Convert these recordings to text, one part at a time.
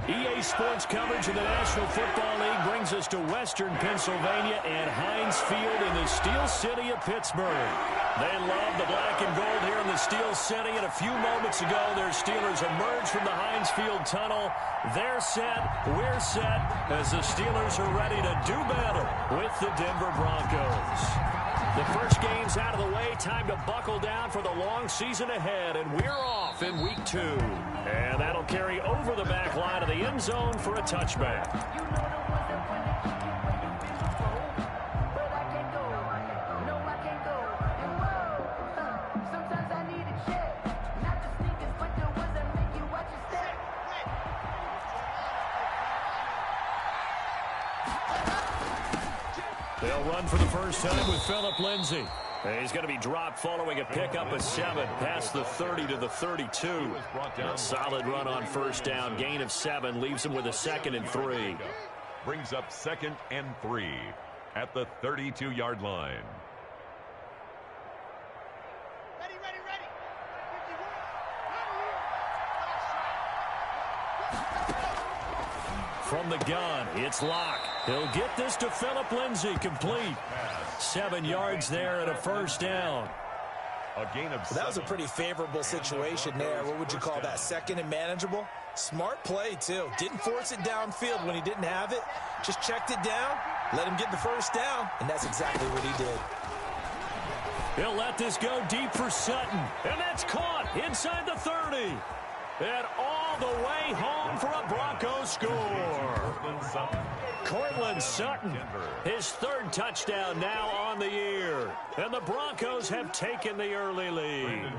EA Sports coverage of the National Football League brings us to Western Pennsylvania and Heinz Field in the Steel City of Pittsburgh. They love the black and gold here in the Steel City, and a few moments ago, their Steelers emerged from the Heinz Field tunnel. They're set, we're set, as the Steelers are ready to do battle with the Denver Broncos. The first game's out of the way. Time to buckle down for the long season ahead, and we're off in week 2. And that'll carry over the back line of the end zone for a touchback. They'll run for the first time with Phillip Lindsay. He's going to be dropped following a pickup of 7 past the 30 to the 32. A solid run on first down. Gain of 7 leaves him with a 2nd and 3. Brings up 2nd and 3 at the 32-yard line. From the gun, it's Locke. He'll get this to Phillip Lindsay, complete. 7 yards there and a first down. A gain of 7. That was a pretty favorable situation there. What would you call that? 2nd and manageable? Smart play, too. Didn't force it downfield when he didn't have it. Just checked it down, let him get the first down, and that's exactly what he did. He'll let this go deep for Sutton, and that's caught inside the 30. And all the way home for a Bronco score. Cortland Sutton, his 3rd touchdown now on the year. And the Broncos have taken the early lead.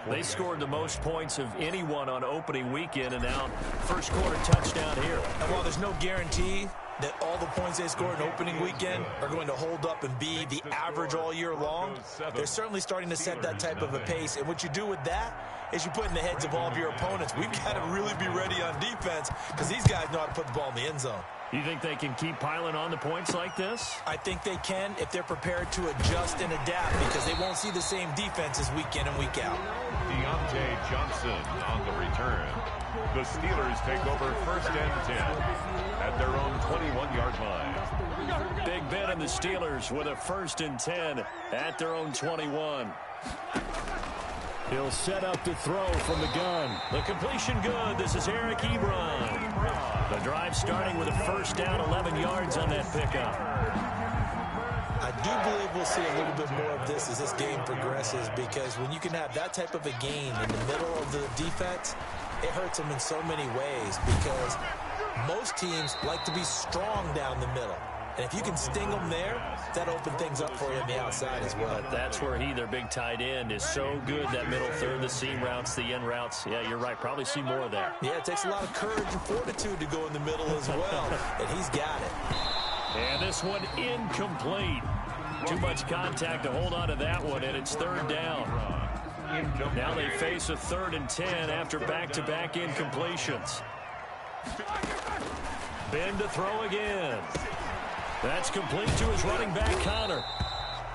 They scored the most points of anyone on opening weekend, and now first quarter touchdown here. And while there's no guarantee that all the points they scored in opening weekend are going to hold up and be the average all year long, they're certainly starting to set that type of a pace. And what you do with that is you put in the heads of all of your opponents, we've got to really be ready on defense because these guys know how to put the ball in the end zone. You think they can keep piling on the points like this? I think they can if they're prepared to adjust and adapt because they won't see the same defenses week in and week out. Deontay Johnson on the return. The Steelers take over 1st and 10 at their own 21-yard line. Big Ben and the Steelers with a 1st and 10 at their own 21. He'll set up to throw from the gun. The completion good. This is Eric Ebron. The drive starting with a first down, 11 yards on that pickup. I do believe we'll see a little bit more of this as this game progresses because when you can have that type of a gain in the middle of the defense, it hurts them in so many ways because most teams like to be strong down the middle. And if you can sting them there, that opens things up for you on the outside as well. But that's where their big tight end, is so good, that middle third, the seam routes, the end routes. Yeah, you're right. Probably see more of that. Yeah, it takes a lot of courage and fortitude to go in the middle as well, and he's got it. And this one incomplete. Too much contact to hold on to that one, and it's 3rd down. Now they face a 3rd and 10 after back-to-back incompletions. Ben to throw again. That's complete to his running back, Connor.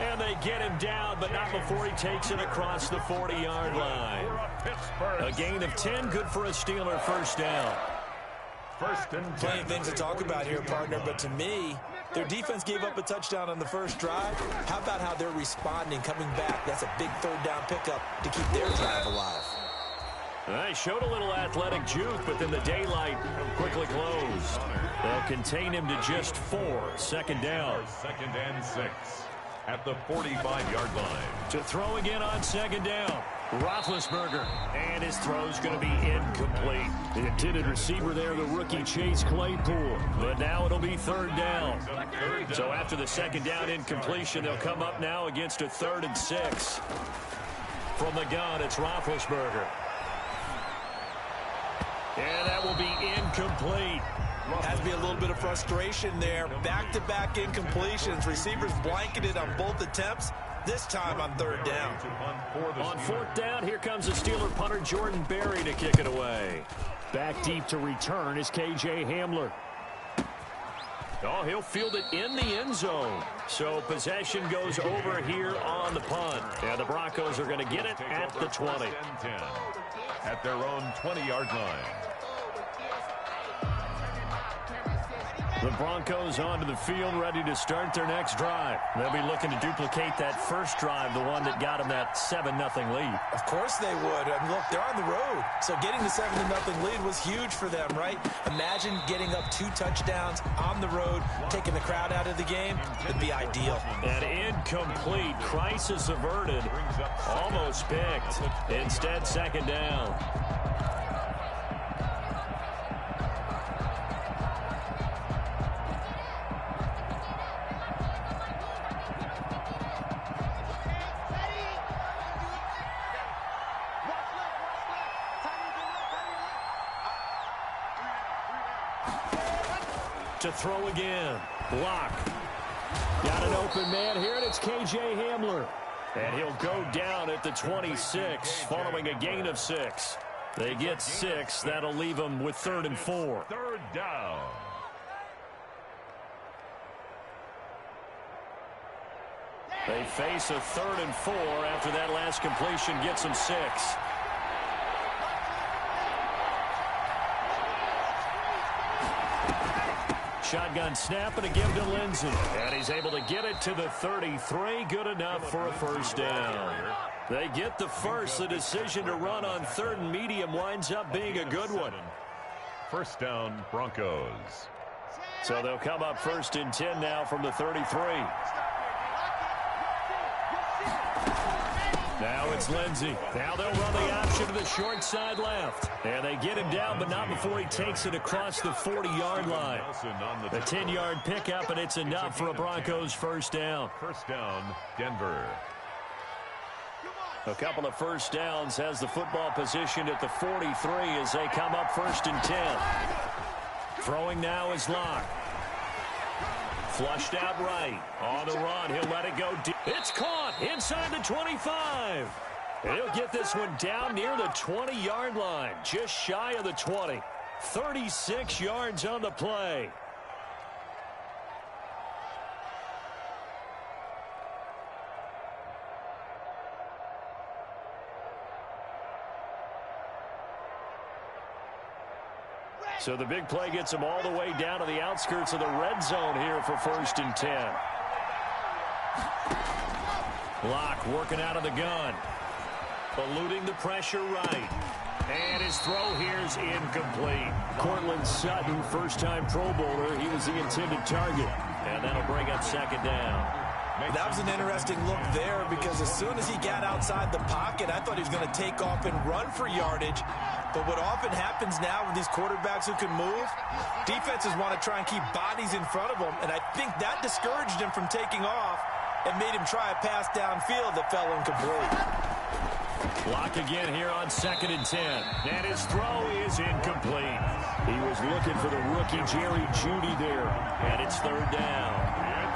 And they get him down, but not before he takes it across the 40-yard line. A gain of 10, good for a Steeler first down. 1st and 10. Plenty of things to talk about here, partner, but to me, their defense gave up a touchdown on the first drive. How about how they're responding, coming back? That's a big 3rd down pickup to keep their drive alive. They showed a little athletic juke, but then the daylight quickly closed. They'll contain him to just 4. 2nd down. 2nd and 6 at the 45-yard line. To throw again on 2nd down. Roethlisberger, and his throw's going to be incomplete. The intended receiver there, the rookie Chase Claypool. But now it'll be 3rd down. So after the 2nd down incompletion, they'll come up now against a 3rd and 6. From the gun, it's Roethlisberger. And that will be incomplete. Has to be a little bit of frustration there. Back-to-back incompletions. Receivers blanketed on both attempts. This time on 3rd down. On 4th down, here comes the Steeler punter Jordan Berry to kick it away. Back deep to return is K.J. Hamler. Oh, he'll field it in the end zone. So possession goes over here on the punt. And the Broncos are going to get it at the 20. At their own 20-yard line. The Broncos onto the field, ready to start their next drive. They'll be looking to duplicate that first drive, the one that got them that 7-0 lead. Of course they would. I mean, look, they're on the road. So getting the 7-0 lead was huge for them, right? Imagine getting up 2 touchdowns on the road, taking the crowd out of the game. It'd be ideal. An incomplete. Crisis averted. Almost picked. Instead, second down. To throw again. Block. Got an open man here, and it's K.J. Hamler. And he'll go down at the 26 following a gain of 6. They get 6. That'll leave them with 3rd and 4. Third down. They face a 3rd and 4 after that last completion gets them 6. Shotgun snap and a give to Lindsey. And he's able to get it to the 33. Good enough for a first down. They get the first. The decision to run on 3rd and medium winds up being a good one. First down, Broncos. So they'll come up 1st and 10 now from the 33. Now it's Lindsey. Now they'll run the option to the short side left. And they get him down, but not before he takes it across the 40-yard line. A 10-yard pickup, and it's enough for a Broncos first down. First down, Denver. A couple of first downs has the football positioned at the 43 as they come up 1st and 10. Throwing now is Locke. Flushed out right. On the run. He'll let it go deep. It's caught inside the 25. And he'll get this one down near the 20-yard line. Just shy of the 20. 36 yards on the play. So the big play gets him all the way down to the outskirts of the red zone here for 1st and 10. Locke working out of the gun. Eluding the pressure right. And his throw here is incomplete. Cortland Sutton, first-time Pro Bowler. He was the intended target. And that'll bring up 2nd down. That was an interesting look there because as soon as he got outside the pocket, I thought he was going to take off and run for yardage. But what often happens now with these quarterbacks who can move, defenses want to try and keep bodies in front of them, and I think that discouraged him from taking off and made him try a pass downfield that fell incomplete. Block again here on 2nd and 10. And his throw is incomplete. He was looking for the rookie Jerry Jeudy there, and it's 3rd down.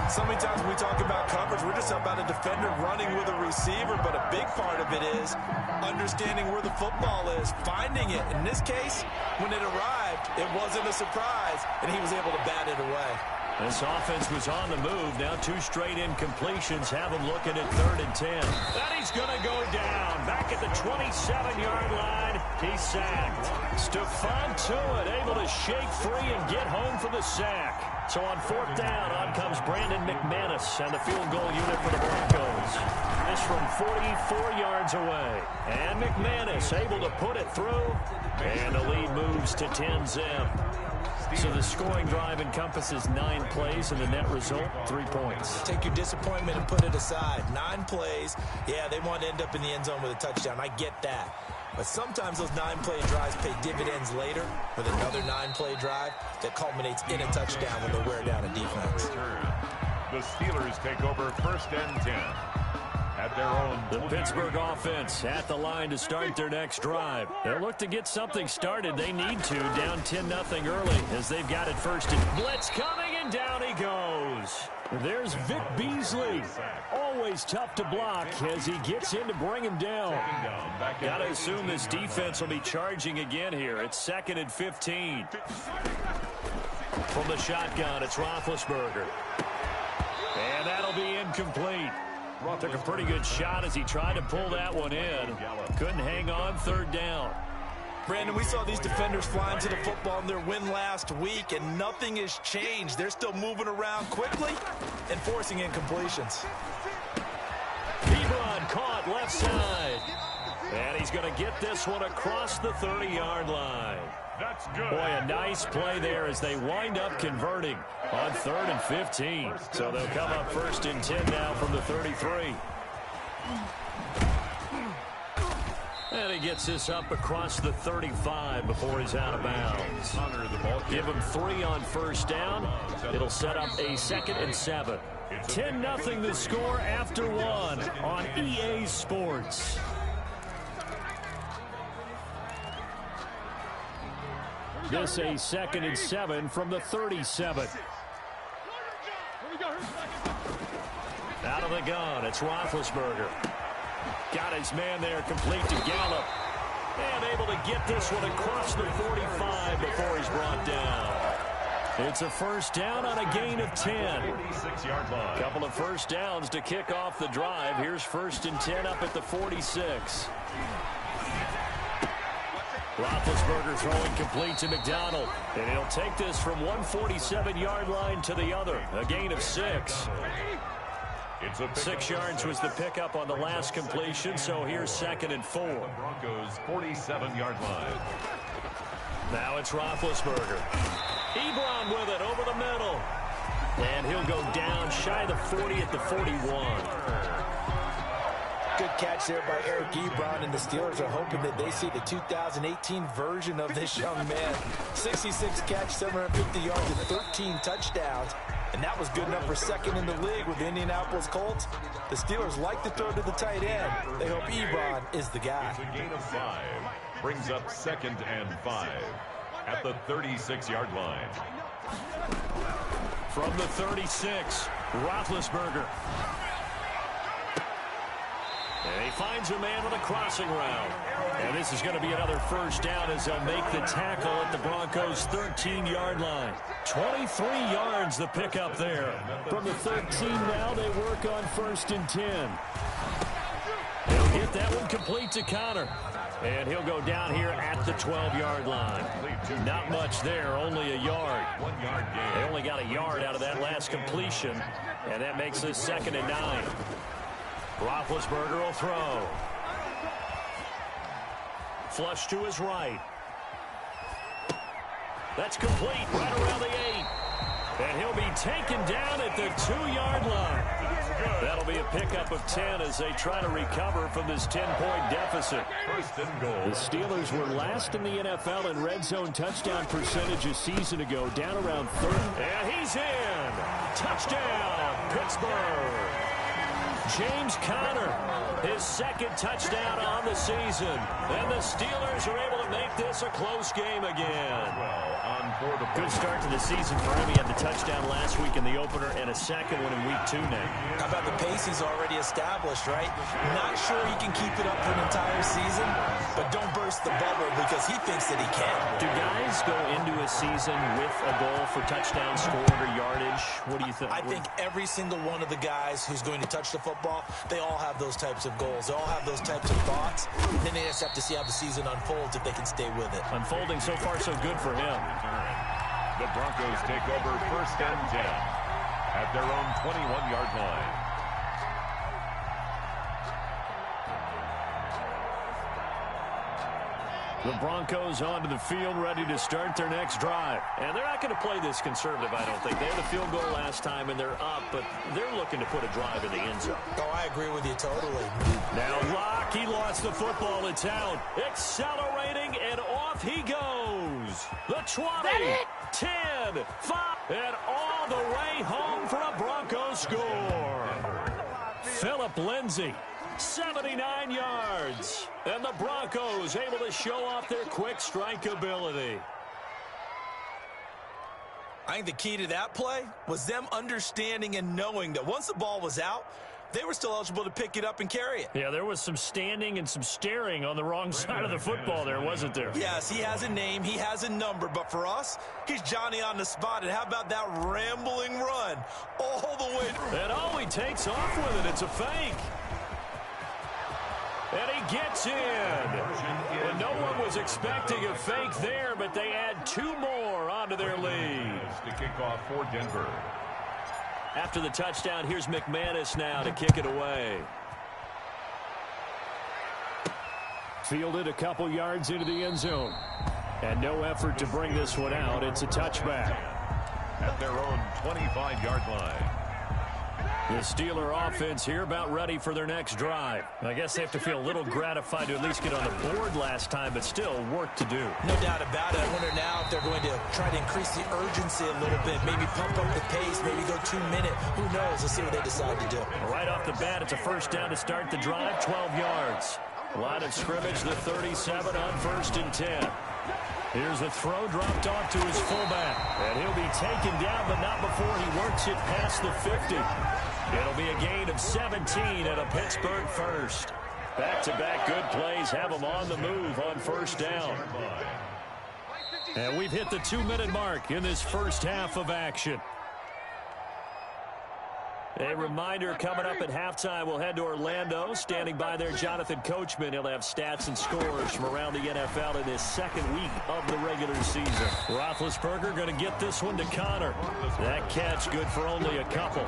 So many times when we talk about coverage, we're just about a defender running with a receiver, but a big part of it is understanding where the football is, finding it. In this case, when it arrived, it wasn't a surprise, and he was able to bat it away. This offense was on the move. Now 2 straight incompletions have him looking at 3rd and 10. And he's going to go down. Back at the 27-yard line, he's sacked. Stephon Tuitt able to shake free and get home for the sack. So on 4th down, on comes Brandon McManus and the field goal unit for the Broncos. This from 44 yards away. And McManus able to put it through. And the lead moves to 10-zip. So the scoring drive encompasses 9 plays, and the net result, 3 points. Take your disappointment and put it aside. 9 plays. Yeah, they want to end up in the end zone with a touchdown. I get that. But sometimes those 9-play drives pay dividends later with another 9-play drive that culminates in a touchdown when they wear down a defense. The Steelers take over 1st and 10. At their own. The Pittsburgh offense at the line to start their next drive. They'll look to get something started. They need to, down 10-0 early as they've got it 1st and blitz coming, and down he goes. There's Vic Beasley. Always tough to block as he gets in to bring him down. Got to assume this defense will be charging again here. It's 2nd and 15. From the shotgun, it's Roethlisberger. And that'll be incomplete. Took a pretty good shot as he tried to pull that one in. Couldn't hang on, 3rd down. Brandon, we saw these defenders flying to the football in their win last week, and nothing has changed. They're still moving around quickly and forcing incompletions. Ebron caught left side. And he's going to get this one across the 30-yard line. That's good. Boy, a nice play there as they wind up converting on 3rd and 15. So they'll come up 1st and 10 now from the 33. And he gets this up across the 35 before he's out of bounds. Give him 3 on 1st down. It'll set up a 2nd and 7. 10-0 the score after 1 on EA Sports. This a 2nd and 7 from the 37. Out of the gun, it's Roethlisberger. Got his man there, complete to Gallup. And able to get this one across the 45 before he's brought down. It's a 1st down on a gain of 10. 46-yard line. Couple of 1st downs to kick off the drive. Here's 1st and 10 up at the 46. Roethlisberger throwing complete to McDonald. And he'll take this from 147-yard line to the other. A gain of 6. 6 yards was the pickup on the last completion, so here's 2nd and 4. Broncos 47-yard line. Now it's Roethlisberger. Ebron with it over the middle. And he'll go down shy of the 40 at the 41. Good catch there by Eric Ebron, and the Steelers are hoping that they see the 2018 version of this young man. 66 catch, 750 yards, and 13 touchdowns. And that was good enough for 2nd in the league with the Indianapolis Colts. The Steelers like to throw to the tight end. They hope Ebron is the guy. It's a gain of 5. Brings up 2nd and 5 at the 36-yard line. From the 36, Roethlisberger. And he finds a man with a crossing route. And this is going to be another 1st down as they'll make the tackle at the Broncos' 13-yard line. 23 yards the pickup there. From the 13 now they work on 1st and 10. He'll get that one complete to Connor. And he'll go down here at the 12-yard line. Not much there, only a yard. 1 yard gain. They only got a yard out of that last completion. And that makes this 2nd and 9. Roethlisberger will throw. Flush to his right. That's complete right around the 8. And he'll be taken down at the 2-yard line. That'll be a pickup of 10 as they try to recover from this 10-point deficit. 1st and goal. The Steelers were last in the NFL in red zone touchdown percentage a season ago, down around 30. And he's in. Touchdown, Pittsburgh. James Conner, his 2nd touchdown on the season. And the Steelers are able to make this a close game again. Good start to the season for him. He had the touchdown last week in the opener and a 2nd one in week 2 now. How about the pace he's already established, right? Not sure he can keep it up for an entire season, but don't burst the bubble because he thinks that he can. Do guys go into a season with a goal for touchdown scored or yardage? What do you think? I think every single one of the guys who's going to touch the football, they all have those types of goals. They all have those types of thoughts. And then they just have to see how the season unfolds if they can stay with it. Unfolding so far so good for him. The Broncos take over 1st and 10 at their own 21-yard line. The Broncos onto the field, ready to start their next drive. And they're not going to play this conservative, I don't think. They had a field goal last time, and they're up, but they're looking to put a drive in the end zone. Oh, I agree with you totally. Now Locke, he lost the football. It's out. Accelerating, and off he goes. The 20, 10, 5, and all the way home for a Broncos score. Phillip Lindsay. 79 yards. And the Broncos able to show off their quick strike ability. I think the key to that play was them understanding and knowing that once the ball was out, they were still eligible to pick it up and carry it. Yeah, there was some standing and some staring on the wrong side of the football there, wasn't there? Yes, he has a name, he has a number, but for us, he's Johnny on the spot. And how about that rambling run all the way? And all he takes off with it, it's a fake. And he gets in. And no one was expecting a fake there, but they add 2 more onto their lead. To kick off for Denver. After the touchdown, here's McManus now to kick it away. Fielded a couple yards into the end zone. And no effort to bring this one out. It's a touchback. At their own 25-yard line. The Steeler offense here about ready for their next drive. I guess they have to feel a little gratified to at least get on the board last time, but still work to do. No doubt about it. I wonder now if they're going to try to increase the urgency a little bit, maybe pump up the pace, maybe go 2-minute. Who knows? Let's see what they decide to do. Right off the bat, it's a first down to start the drive, 12 yards. Line of scrimmage, the 37 on 1st and 10. Here's the throw dropped off to his fullback. And he'll be taken down, but not before he works it past the 50. It'll be a gain of 17 and a Pittsburgh first. Back-to-back good plays have them on the move on first down. And we've hit the 2-minute mark in this first half of action. A reminder coming up at halftime, we'll head to Orlando. Standing by there, Jonathan Coachman. He'll have stats and scores from around the NFL in this second week of the regular season. Roethlisberger going to get this one to Connor. That catch good for only a couple.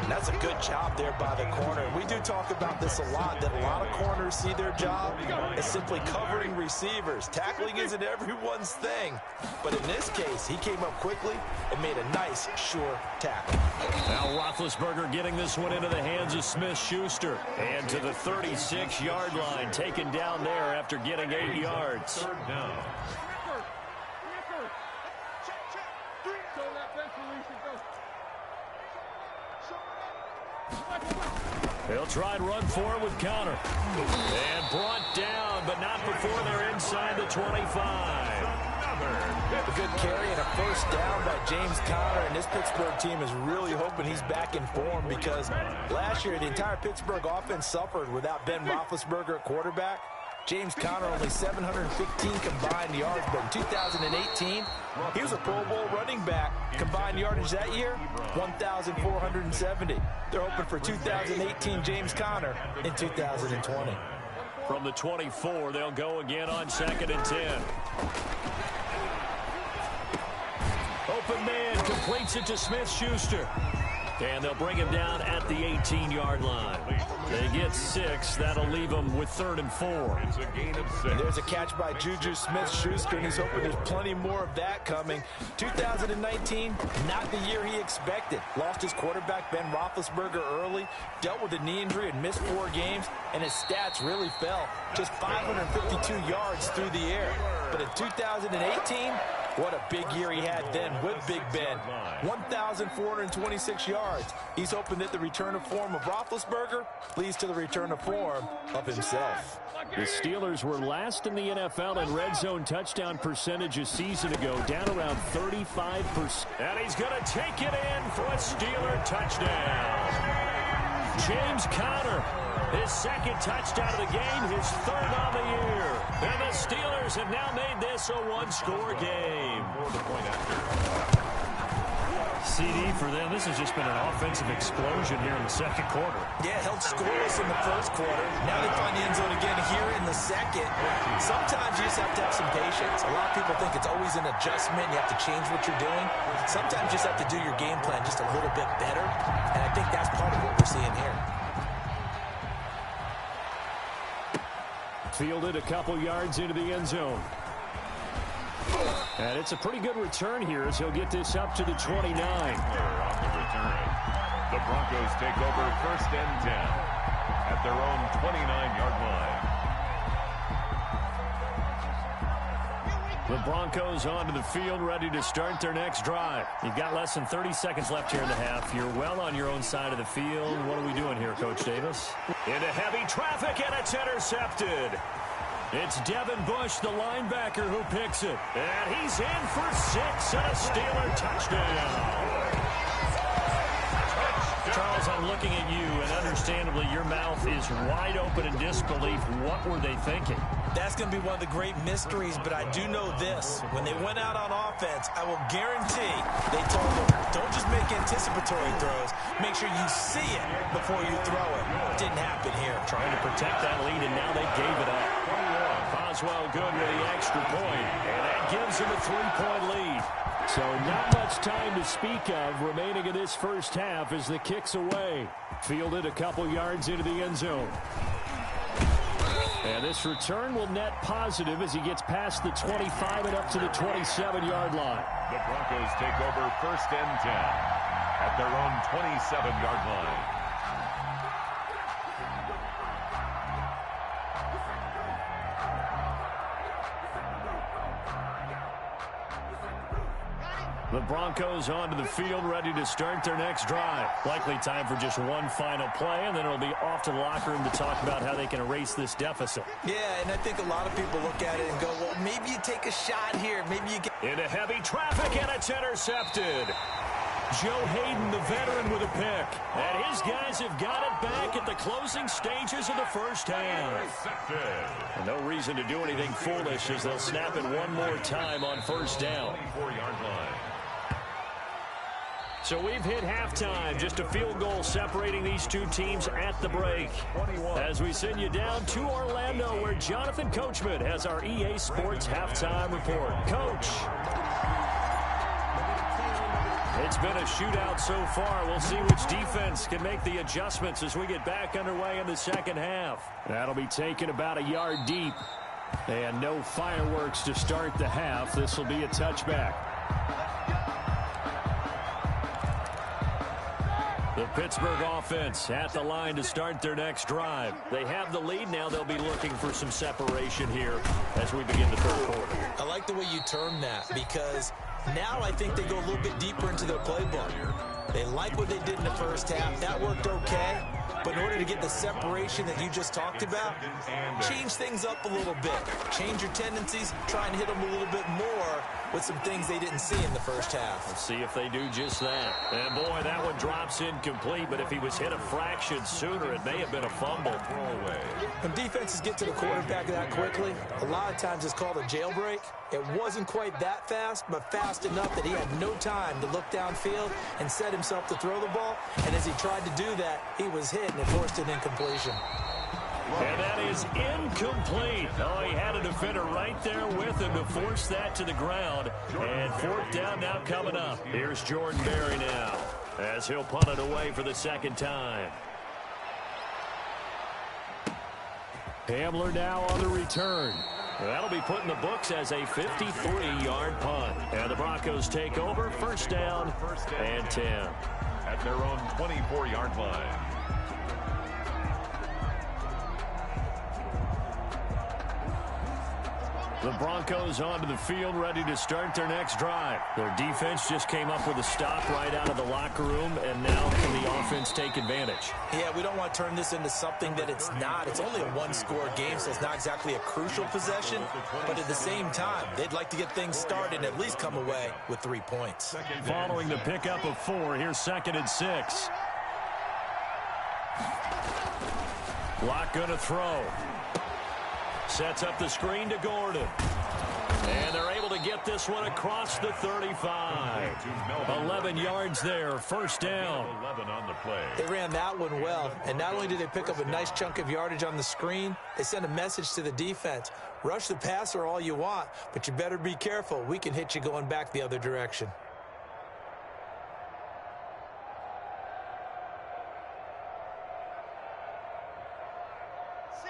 That's a good job there by the corner. We do talk about this a lot, that a lot of corners see their job as simply covering receivers. Tackling isn't everyone's thing. But in this case, he came up quickly and made a nice, sure tackle. Now Roethlisberger getting this one into the hands of Smith-Schuster. And to the 36-yard line, taken down there after getting 8 yards. Third down. They'll try and run for it with Connor. And brought down, but not before they're inside the 25. A good carry and a first down by James Conner, and this Pittsburgh team is really hoping he's back in form because last year the entire Pittsburgh offense suffered without Ben Roethlisberger at quarterback. James Conner only 715 combined yards, but in 2018, he was a Pro Bowl running back. Combined yardage that year, 1,470. They're hoping for 2018 James Conner in 2020. From the 24, they'll go again on 2nd and 10. Open man completes it to Smith-Schuster. And they'll bring him down at the 18-yard line. They get 6. That'll leave them with 3rd and 4. It's a gain of 6. There's a catch by Juju Smith-Schuster, and he's hoping there's plenty more of that coming. 2019, not the year he expected. Lost his quarterback, Ben Roethlisberger, early. Dealt with a knee injury and missed 4 games, and his stats really fell. Just 552 yards through the air. But in 2018, what a big year he had then with Big Ben. 1,426 yards. He's hoping that the return of form of Roethlisberger leads to the return of form of himself. The Steelers were last in the NFL in red zone touchdown percentage a season ago, down around 35%. And he's going to take it in for a Steeler touchdown. James Conner, his 2nd touchdown of the game, his 3rd on the year. And the Steelers have now made this a 1-score game. CD for them. This has just been an offensive explosion here in the 2nd quarter. Yeah, held scoreless in the 1st quarter. Now they find the end zone again here in the 2nd. Sometimes you just have to have some patience. A lot of people think it's always an adjustment. You have to change what you're doing. Sometimes you just have to do your game plan just a little bit better. And I think that's part of what we're seeing here. Fielded a couple yards into the end zone. And it's a pretty good return here as he'll get this up to the 29. On the return, the Broncos take over 1st and 10 at their own 29-yard line. The Broncos onto the field, ready to start their next drive. You've got less than 30 seconds left here in the half. You're well on your own side of the field. What are we doing here, Coach Davis? Into heavy traffic, and it's intercepted. It's Devin Bush, the linebacker, who picks it. And he's in for 6 and a Steeler touchdown. Charles, I'm looking at you, and understandably, your mouth is wide open in disbelief. What were they thinking? That's going to be one of the great mysteries, but I do know this. When they went out on offense, I will guarantee they told them, don't just make anticipatory throws. Make sure you see it before you throw it. Didn't happen here. Trying to protect that lead, and now they gave it up. Boswell good with the extra point, and that gives them a 3-point lead. So not much time to speak of remaining in this first half as the kick's away. Fielded a couple yards into the end zone. And this return will net positive as he gets past the 25 and up to the 27-yard line. The Broncos take over first and 10 at their own 27-yard line. The Broncos onto the field, ready to start their next drive. Likely time for just one final play, and then it'll be off to the locker room to talk about how they can erase this deficit. Yeah, and I think a lot of people look at it and go, well, maybe you take a shot here. Maybe you get... Into heavy traffic, and it's intercepted. Joe Hayden, the veteran, with a pick. And his guys have got it back at the closing stages of the first half. And no reason to do anything foolish as they'll snap it one more time on first down. 24-yard line. So we've hit halftime, just a field goal separating these two teams at the break. As we send you down to Orlando, where Jonathan Coachman has our EA Sports halftime report. Coach. It's been a shootout so far. We'll see which defense can make the adjustments as we get back underway in the second half. That'll be taken about a yard deep. And no fireworks to start the half. This will be a touchback. The Pittsburgh offense at the line to start their next drive. They have the lead now. They'll be looking for some separation here as we begin the third quarter. I like the way you term that because now I think they go a little bit deeper into their playbook. They like what they did in the first half. That worked okay. But in order to get the separation that you just talked about, change things up a little bit. Change your tendencies. Try and hit them a little bit more with some things they didn't see in the first half. Let's see if they do just that. And boy, that one drops incomplete, but if he was hit a fraction sooner, it may have been a fumble. When defenses get to the quarterback that quickly, a lot of times it's called a jailbreak. It wasn't quite that fast, but fast enough that he had no time to look downfield and set himself to throw the ball. And as he tried to do that, he was hit, and it forced an incompletion. And that is incomplete. Oh, he had a defender right there with him to force that to the ground. And fourth down now coming up. Here's Jordan Berry now as he'll punt it away for the second time. Hamler now on the return. That'll be put in the books as a 53-yard punt. And the Broncos take over, first down and 10. At their own 24-yard line. The Broncos onto the field, ready to start their next drive. Their defense just came up with a stop right out of the locker room, and now can the offense take advantage? Yeah, we don't want to turn this into something that it's not. It's only a one-score game, so it's not exactly a crucial possession. But at the same time, they'd like to get things started and at least come away with 3 points. Following the pickup of 4, here's 2nd and 6. Lock gonna throw. Sets up the screen to Gordon. And they're able to get this one across the 35. 11 yards there, first down. 11 on the play. They ran that one well, and not only did they pick up a nice chunk of yardage on the screen, they sent a message to the defense. Rush the passer all you want, but you better be careful. We can hit you going back the other direction.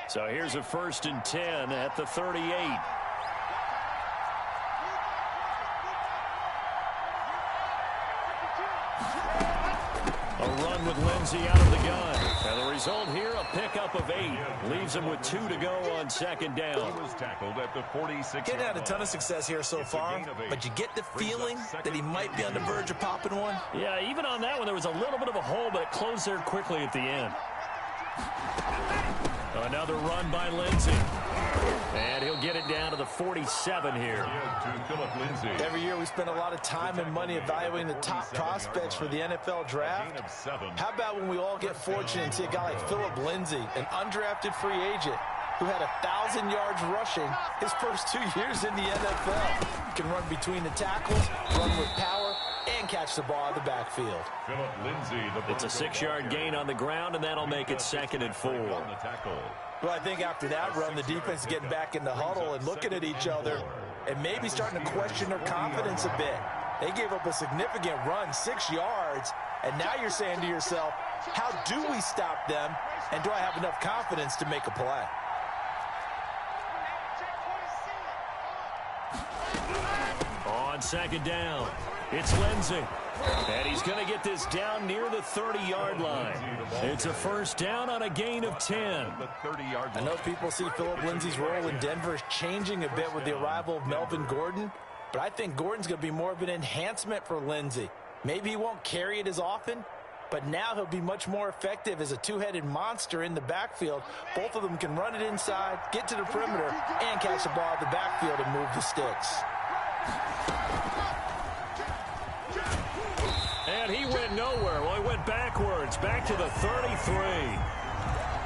So here's a 1st and 10 at the 38. A run with Lindsey out of the gun. And the result here, a pickup of 8. Leaves him with 2 to go on 2nd down. He was tackled at the 46. Getting had a ton of success here so far, but you get the feeling that he might be on the verge of popping one. Yeah, even on that one, there was a little bit of a hole, but it closed there quickly at the end. Another run by Lindsey. And he'll get it down to the 47 here. Every year we spend a lot of time and money evaluating the top prospects for the NFL draft. How about when we all get fortunate and see a guy like Phillip Lindsay, an undrafted free agent, who had 1,000 yards rushing his first 2 years in the NFL. Can run between the tackles, run with power, and catch the ball out of the backfield. It's a 6-yard gain on the ground, and that'll make it 2nd and 4. Well, I think after that run, the defense is getting back in the huddle and looking at each other and maybe starting to question their confidence a bit. They gave up a significant run, 6 yards, and now you're saying to yourself, how do we stop them, and do I have enough confidence to make a play? On 2nd down, it's Lindsey. And he's going to get this down near the 30-yard line. It's a 1st down on a gain of 10. I know people see Phillip Lindsay's role in Denver changing a bit with the arrival of Melvin Gordon, but I think Gordon's going to be more of an enhancement for Lindsay. Maybe he won't carry it as often, but now he'll be much more effective as a two-headed monster in the backfield. Both of them can run it inside, get to the perimeter, and catch the ball out of the backfield and move the sticks. And he went nowhere. Well, he went backwards, back to the 33.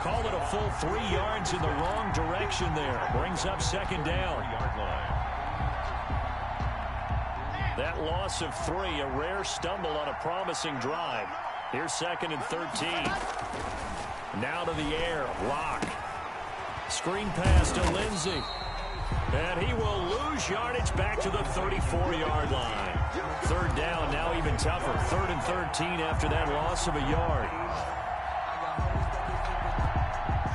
Called it a full 3 yards in the wrong direction there. Brings up 2nd down. That loss of 3, a rare stumble on a promising drive. Here's 2nd and 13. Now to the air, Locke. Screen pass to Lindsey. And he will lose yardage back to the 34-yard line. 3rd down, now even tougher. 3rd and 13 after that loss of a yard.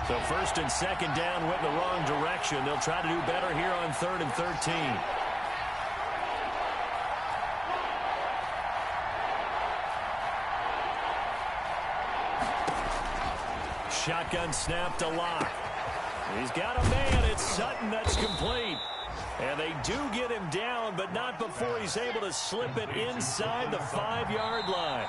So 1st and 2nd down went in the wrong direction. They'll try to do better here on 3rd and 13. Shotgun snap to Locke. He's got a man. It's Sutton that's complete. And they do get him down, but not before he's able to slip it inside the 5-yard line.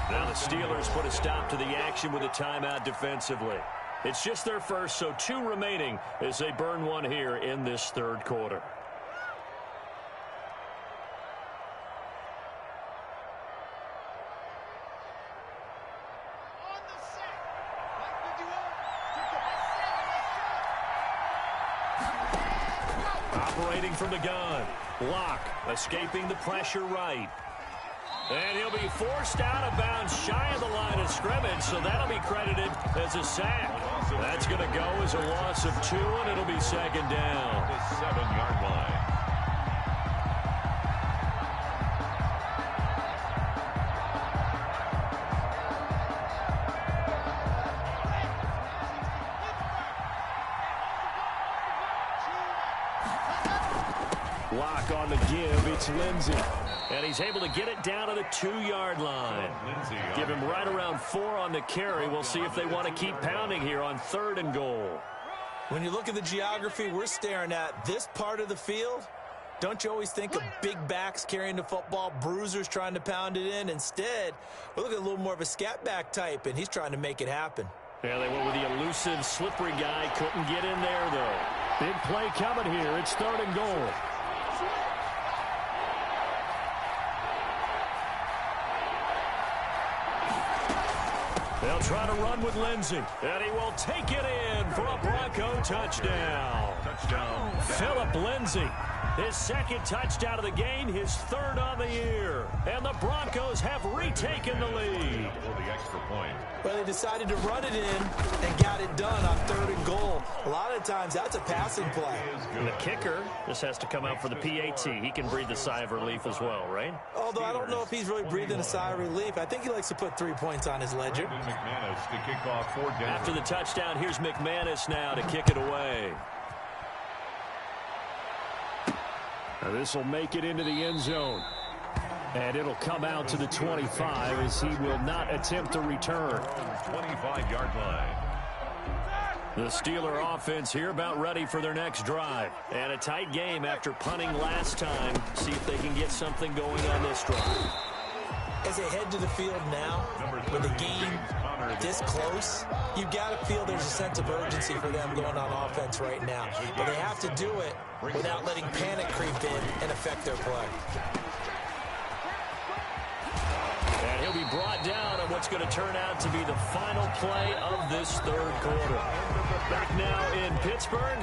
Now the Steelers put a stop to the action with a timeout defensively. It's just their first, so 2 remaining as they burn one here in this 3rd quarter. Operating from the gun. Locke escaping the pressure right. And he'll be forced out of bounds shy of the line of scrimmage, so that'll be credited as a sack. That's going to go as a loss of 2, and it'll be 2nd down. The 7-yard line. Locke on the give. It's Lindsey. And he's able to get it down to the 2-yard line. Give him right around 4 on the carry. We'll see if they want to keep pounding here on 3rd and goal. When you look at the geography we're staring at, this part of the field, don't you always think of big backs carrying the football, bruisers trying to pound it in? Instead, we're looking at a little more of a scat back type, and he's trying to make it happen. Yeah, they went with the elusive, slippery guy. Couldn't get in there, though. Big play coming here. It's 3rd and goal. They'll try to run with Lindsey, and he will take it in for a Bronco touchdown. Phillip Lindsey, his 2nd touchdown of the game, his 3rd on the year. And the Broncos have retaken the lead. For the extra point. Well, they decided to run it in and got it done on 3rd and goal. A lot of times, that's a passing play. And the kicker just has to come out for the PAT. He can breathe a sigh of relief as well, right? Although I don't know if he's really breathing a sigh of relief. I think he likes to put 3 points on his ledger. McManus to kick off for Denver. After the touchdown, here's McManus now to kick it away. Now this will make it into the end zone. And it'll come out to the 25 as he will not attempt to return. 25-yard line. The Steeler offense here about ready for their next drive. And a tight game after punting last time. See if they can get something going on this drive. As they head to the field now, with the game this close, you've got to feel there's a sense of urgency for them going on offense right now. But they have to do it without letting panic creep in and affect their play. And he'll be brought down on what's going to turn out to be the final play of this third quarter. Back now in Pittsburgh,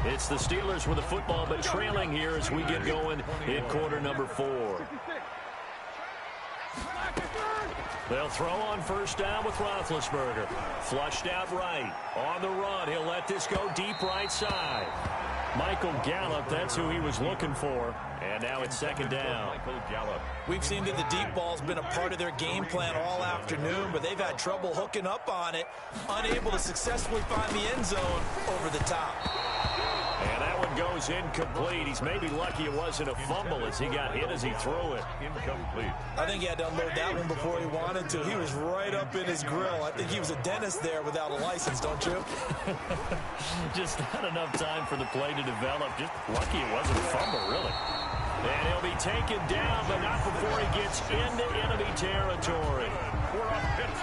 it's the Steelers with the football, but trailing here as we get going in quarter number 4. They'll throw on first down with Roethlisberger. Flushed out right. On the run, he'll let this go deep right side. Michael Gallup, that's who he was looking for. And now it's second down. Michael Gallup. We've seen that the deep ball's been a part of their game plan all afternoon, but they've had trouble hooking up on it, unable to successfully find the end zone over the top. And that one goes incomplete. He's maybe lucky it wasn't a fumble as he got hit as he threw it. Incomplete. I think he had to unload that one before he wanted to. He was right up in his grill. I think he was a dentist there without a license, don't you? Just not enough time for the play to develop. Just lucky it wasn't a fumble, really. And he'll be taken down, but not before he gets into enemy territory.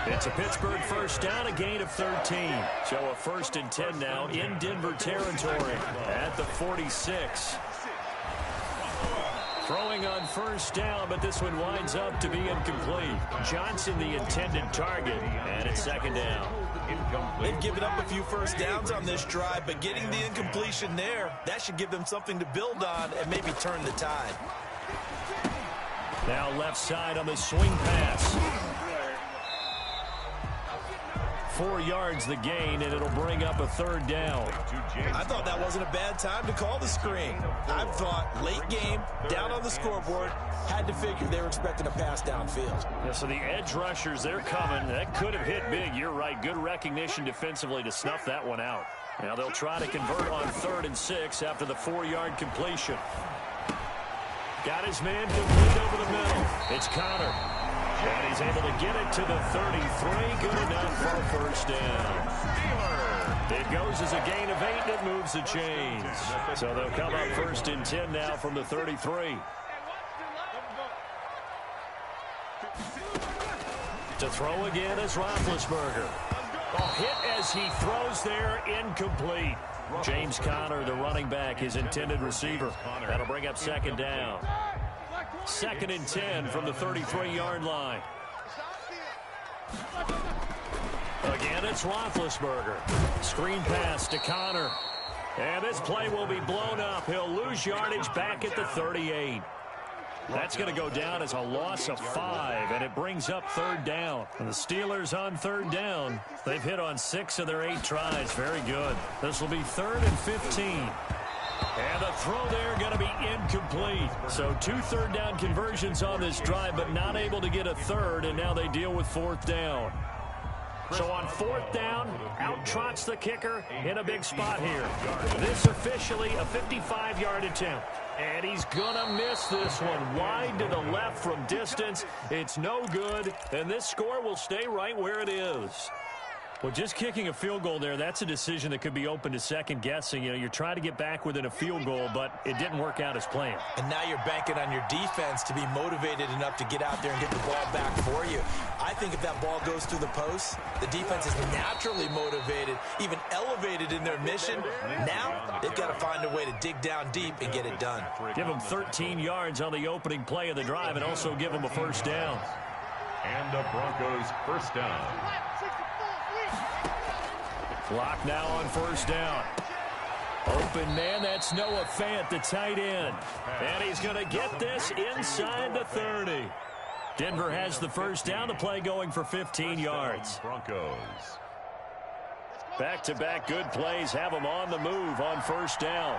It's a Pittsburgh first down, a gain of 13. So a 1st and 10 now in Denver territory at the 46. Throwing on first down, but this one winds up to be incomplete. Johnson the intended target, and it's second down. They've given up a few first downs on this drive, but getting the incompletion there, that should give them something to build on and maybe turn the tide. Now left side on the swing pass. 4 yards the gain, and it'll bring up a third down. I thought that wasn't a bad time to call the screen. I thought late game, down on the scoreboard, had to figure they were expecting a pass downfield. Yeah, so the edge rushers, they're coming. That could have hit big. You're right. Good recognition defensively to snuff that one out. Now they'll try to convert on 3rd and 6 after the 4-yard completion. Got his man complete over the middle. It's Connor. And he's able to get it to the 33. Good enough for a first down. It goes as a gain of 8, and it moves the chains. So they'll come up 1st and 10 now from the 33. To throw again is Roethlisberger. Hit as he throws there, incomplete. James Conner, the running back, his intended receiver. That'll bring up second down. 2nd and 10 from the 33-yard line. Again, it's Roethlisberger. Screen pass to Conner. And this play will be blown up. He'll lose yardage back at the 38. That's going to go down as a loss of 5, and it brings up 3rd down. And the Steelers on 3rd down. They've hit on 6 of their 8 tries. Very good. This will be 3rd and 15. And the throw there going to be incomplete. So 2 3rd down conversions on this drive, but not able to get a 3rd, and now they deal with 4th down. So on 4th down, out trots the kicker in a big spot here. This officially a 55-yard attempt. And he's going to miss this one. Wide to the left from distance. It's no good, and this score will stay right where it is. Well, just kicking a field goal there, that's a decision that could be open to second guessing. You know, you're trying to get back within a field goal, but it didn't work out as planned. And now you're banking on your defense to be motivated enough to get out there and get the ball back for you. I think if that ball goes through the post, the defense is naturally motivated, even elevated in their mission. Now they've got to find a way to dig down deep and get it done. Give them 13 yards on the opening play of the drive and also give them a first down. And the Broncos first down. Clock now on first down. Open man, that's Noah Fant, the tight end. And he's going to get this inside the 30. Denver has the first down, the play going for 15 yards. Broncos. Back-to-back good plays have them on the move on first down.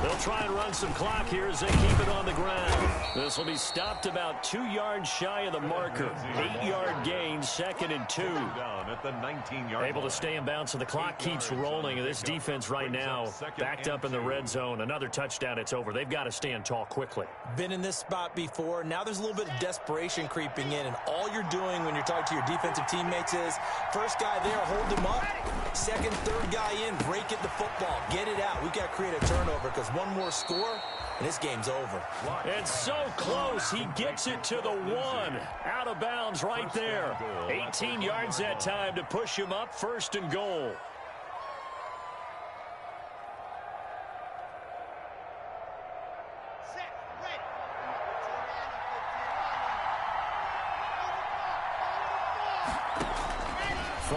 They'll try and run some clock here as they keep it on the ground. This will be stopped about 2 yards shy of the marker. 8-yard gain, 2nd and 2. Down at the 19-yard Able to stay in bounds, so the clock keeps rolling. And this defense right now backed up in the red zone. Another touchdown, it's over. They've got to stand tall quickly. Been in this spot before. Now there's a little bit of desperation creeping in, and all you're doing when you're talking to your defensive teammates is first guy there, hold him up. Second, third guy in, break it the football. Get it out. We've got to create a turnover because one more score, and this game's over. And so close, he gets it to the 1. Out of bounds right there. 18 yards that time to push him up, 1st and goal.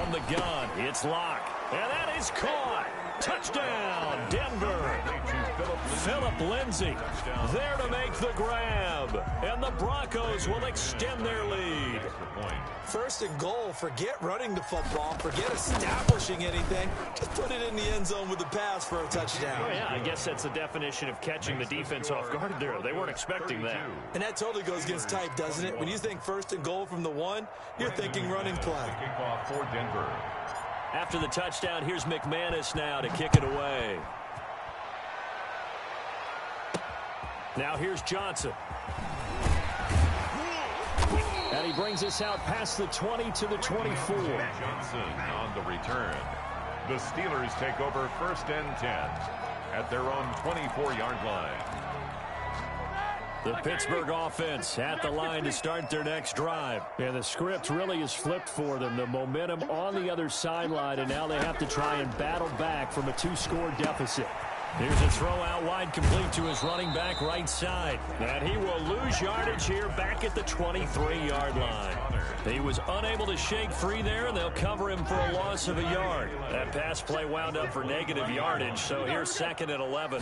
from the gun. It's Locke. And that is caught. Touchdown, Denver. Phillip Lindsay there to make the grab. And the Broncos will extend their lead. First and goal, forget running the football, forget establishing anything. Just put it in the end zone with the pass for a touchdown. Oh, yeah, I guess that's the definition of catching the defense off guard there. They weren't expecting that. And that totally goes against type, doesn't it? When you think first and goal from the 1, you're thinking running play. Kickoff for Denver. After the touchdown, here's McManus now to kick it away. Now here's Johnson. And he brings us out past the 20 to the 24. Johnson on the return. The Steelers take over first and 10 at their own 24-yard line. The Pittsburgh offense at the line to start their next drive. Yeah, the script really is flipped for them. The momentum on the other sideline, and now they have to try and battle back from a 2-score deficit. Here's a throw out wide, complete to his running back right side. And he will lose yardage here back at the 23-yard line. He was unable to shake free there, and they'll cover him for a loss of a yard. That pass play wound up for negative yardage, so here's 2nd and 11.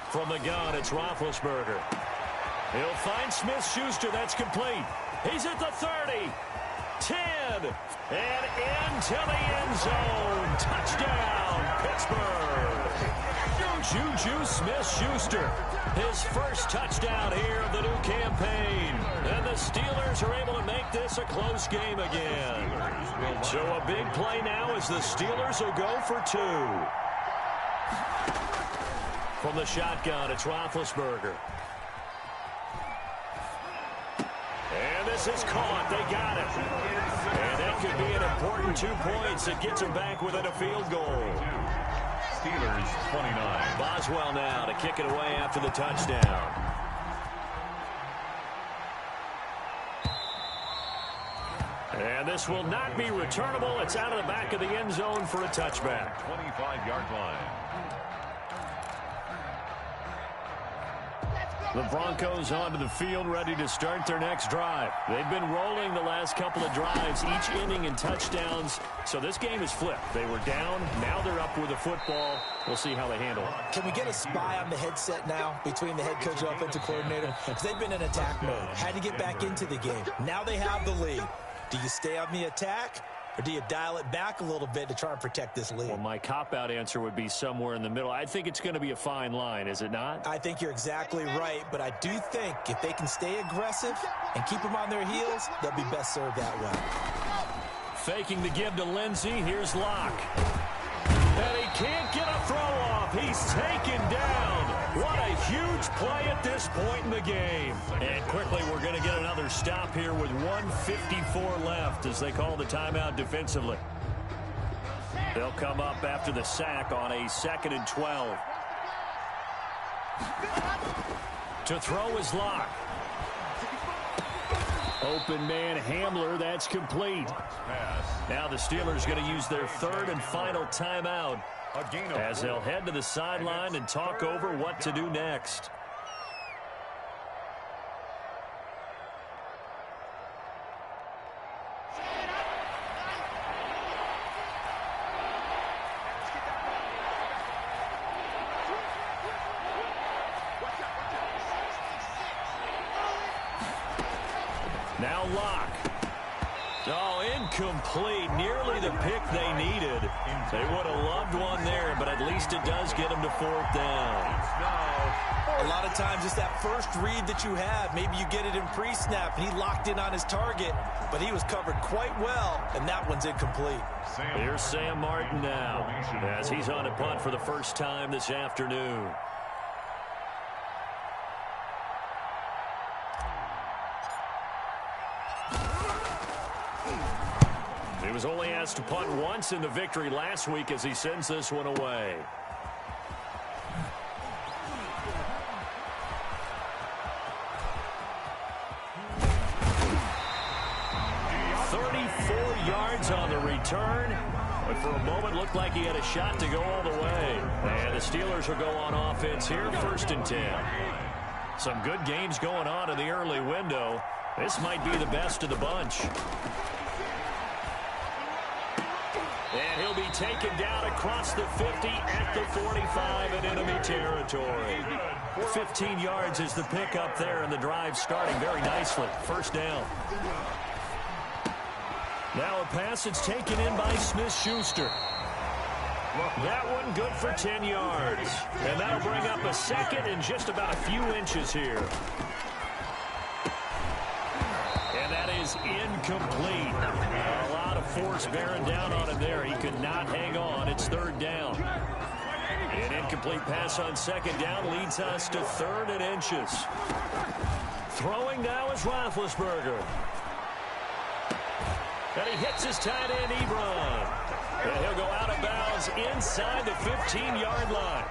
From the gun, it's Roethlisberger. He'll find Smith-Schuster. That's complete. He's at the 30, 10, and into the end zone. Touchdown, Pittsburgh. Juju Smith-Schuster, his first touchdown here of the new campaign. And the Steelers are able to make this a close game again. So a big play now as the Steelers will go for 2. From the shotgun, it's Roethlisberger. And this is caught. They got it. And that could be an important 2 points that gets them back within a field goal. Steelers 29. Boswell now to kick it away after the touchdown. And this will not be returnable. It's out of the back of the end zone for a touchback. 25-yard line. The Broncos onto the field, ready to start their next drive. They've been rolling the last couple of drives, each inning in touchdowns. So this game is flipped. They were down. Now they're up with the football. We'll see how they handle it. Can we get a spy on the headset now between the head coach and offensive coordinator? Because they've been in attack mode. Had to get back into the game. Now they have the lead. Do you stay on the attack? Or do you dial it back a little bit to try and protect this lead? Well, my cop-out answer would be somewhere in the middle. I think it's going to be a fine line, is it not? I think you're exactly right, but I do think if they can stay aggressive and keep them on their heels, they'll be best served that way. Faking the give to Lindsey. Here's Locke. And he can't get a throw off. He's taken down. What a huge play at this point in the game. And quickly, we're going to get another stop here with 1:54 left as they call the timeout defensively. They'll come up after the sack on a 2nd and 12. To throw is Locke. Open man Hamler, that's complete. Now the Steelers going to use their 3rd and final timeout as they'll head to the sideline and talk over what to do next. Now Locke. Oh, incomplete. Nearly the pick they needed. They would have loved one there, but at least it does get them to 4th down. A lot of times it's that first read that you have. Maybe you get it in pre-snap, and he locked in on his target, but he was covered quite well, and that one's incomplete. Here's Sam Martin now as he's on a punt for the first time this afternoon. He was only asked to punt once in the victory last week as he sends this one away. On the return, but for a moment looked like he had a shot to go all the way. And the Steelers will go on offense here, 1st and 10. Some good games going on in the early window. This might be the best of the bunch. taken down across the 50 at the 45 in enemy territory. 15 yards is the pickup there, and the drive starting very nicely. First down. Now a pass that's taken in by Smith-Schuster. That one good for 10 yards. And that'll bring up a second and just about a few inches here. And that is incomplete. A lot of force bearing down on him there. He could not hang on. It's third down. An incomplete pass on second down leads us to third and inches. Throwing now is Roethlisberger. And he hits his tight end, Ebron. And he'll go out of bounds inside the 15-yard line.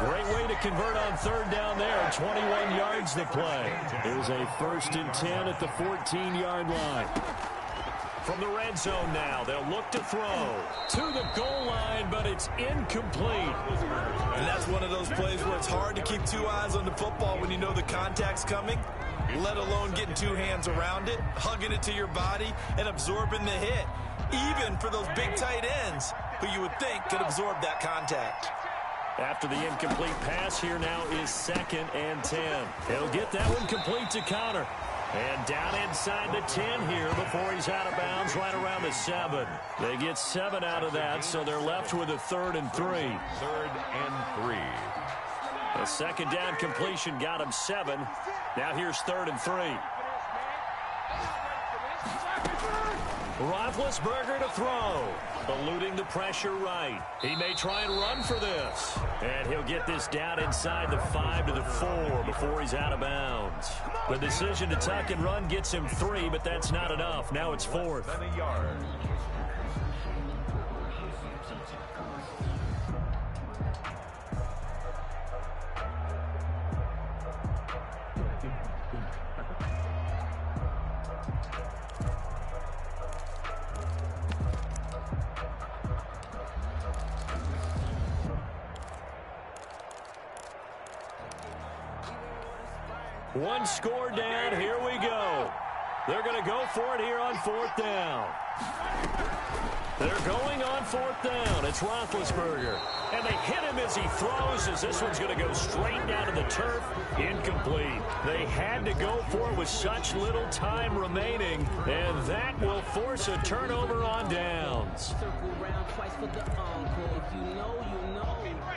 Great way to convert on third down there. 21 yards the play. Here's a 1st and 10 at the 14-yard line. From the red zone now, they'll look to throw to the goal line, but it's incomplete. And that's one of those plays where it's hard to keep two eyes on the football when you know the contact's coming, let alone getting two hands around it, hugging it to your body, and absorbing the hit. Even for those big tight ends who you would think could absorb that contact. After the incomplete pass, here now is 2nd and 10. He'll get that one complete to Connor. And down inside the 10 here before he's out of bounds right around the 7. They get 7 out of that, so they're left with a 3rd and 3. 3rd and 3. A second down completion got him 7. Now here's 3rd and 3. Roethlisberger to throw. Eluding the pressure right. He may try and run for this. And he'll get this down inside the 5 to the 4 before he's out of bounds. The decision to tuck and run gets him 3, but that's not enough. Now it's 4th. Then a yard. One score down. Here we go. They're going to go for it here on 4th down. They're going on 4th down. It's Roethlisberger. And they hit him as he throws, as this one's going to go straight down to the turf. Incomplete. They had to go for it with such little time remaining, and that will force a turnover on downs.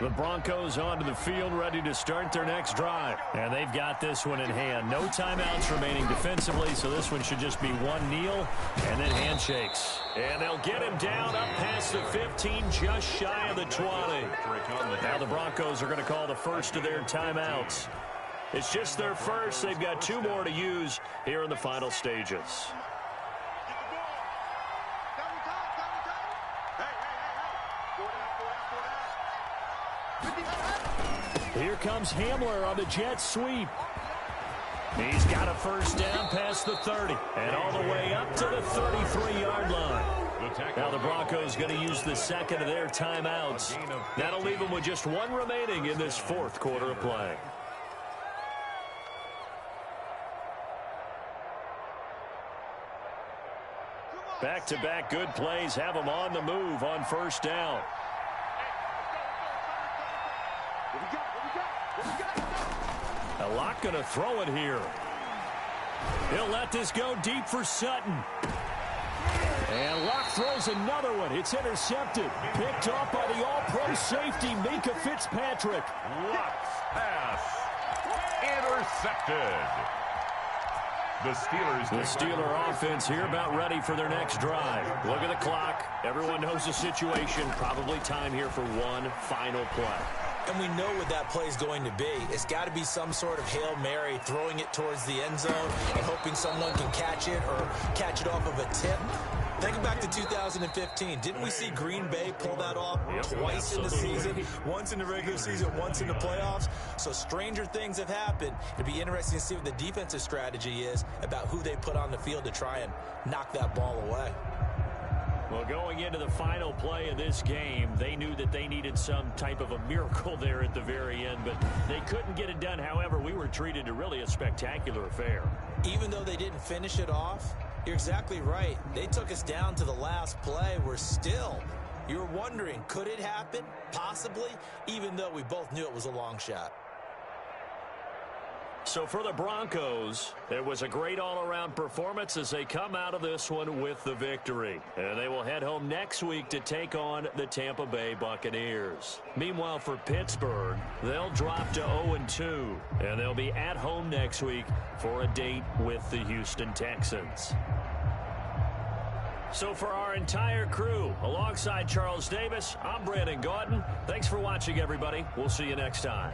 The Broncos onto the field, ready to start their next drive. And they've got this one in hand. No timeouts remaining defensively, so this one should just be one kneel and then handshakes. And they'll get him down up past the 15, just shy of the 20. Now the Broncos are going to call the first of their timeouts. It's just their first. They've got 2 more to use here in the final stages. Here comes Hamler on the jet sweep. He's got a first down past the 30 and all the way up to the 33-yard line. Now the Broncos going to use the second of their timeouts. That'll leave them with just 1 remaining in this 4th quarter of play. Back-to-back good plays have them on the move on first down. A lot going to throw it here. He'll let this go deep for Sutton. And Locke throws another one. It's intercepted. Picked off by the all-pro safety, Minkah Fitzpatrick. Locke's pass. Intercepted. The Steeler offense here about ready for their next drive. Look at the clock. Everyone knows the situation. Probably time here for one final play. And we know what that play is going to be. It's got to be some sort of Hail Mary, throwing it towards the end zone and hoping someone can catch it or catch it off of a tip. Think back to 2015. Didn't we see Green Bay pull that off twice in the season? Once in the regular season, once in the playoffs. So stranger things have happened. It'd be interesting to see what the defensive strategy is about who they put on the field to try and knock that ball away. Well, going into the final play of this game, they knew that they needed some type of a miracle there at the very end, but they couldn't get it done. However, we were treated to really a spectacular affair. Even though they didn't finish it off, you're exactly right. They took us down to the last play. We're still You're wondering, could it happen? Possibly, even though we both knew it was a long shot. So for the Broncos, it was a great all-around performance as they come out of this one with the victory. And they will head home next week to take on the Tampa Bay Buccaneers. Meanwhile, for Pittsburgh, they'll drop to 0-2, and they'll be at home next week for a date with the Houston Texans. So for our entire crew, alongside Charles Davis, I'm Brandon Gautin. Thanks for watching, everybody. We'll see you next time.